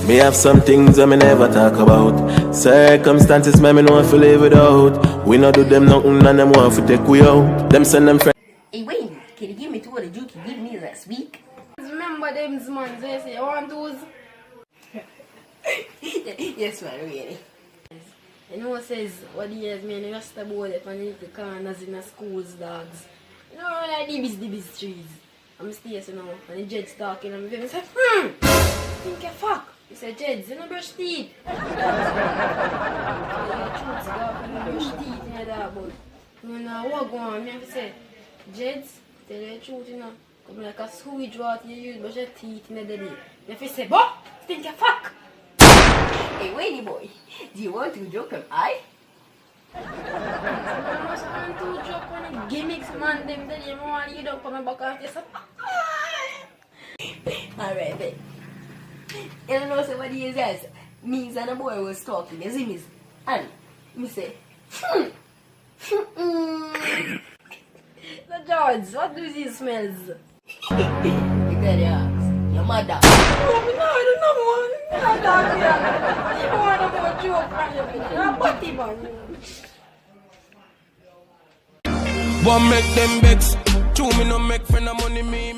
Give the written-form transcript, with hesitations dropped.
Me have some things that me never talk about. Circumstances me know if you live without. We not do them nothing and them want to take we out. Them send them friends. Hey Wayne, can you give me 2 of the juke you gave me last week? Remember them man, they say, I want those. Yes man, really. You know what says, what the years me and the rest of the board up on the corners in the schools, dogs. You know, like the trees. I'm stairs, you know, and the Jed's talking and I say, think you fuck. He said, Jeds, you know brush teeth. Brush teeth, you know that, but you know what go on, I say, Jeds, tell you the truth, you know, come like a sewage water you use, brush your teeth in the day. I say, boh, think you fuck. Hey Wayne boy, do you want to joke him, aye? I must want to joke on the gimmicks, man, them tell you, man, you don't come back after yourself. Alright then. You don't know so what he says? Me and the boy was talking, you see me? And me say, So George, what do these smells? you got your ass. Your mother. No, I don't know, man. I don't know. You want to go joke, man. You're a body, man. One make them vex. 2 me no make friend of money me.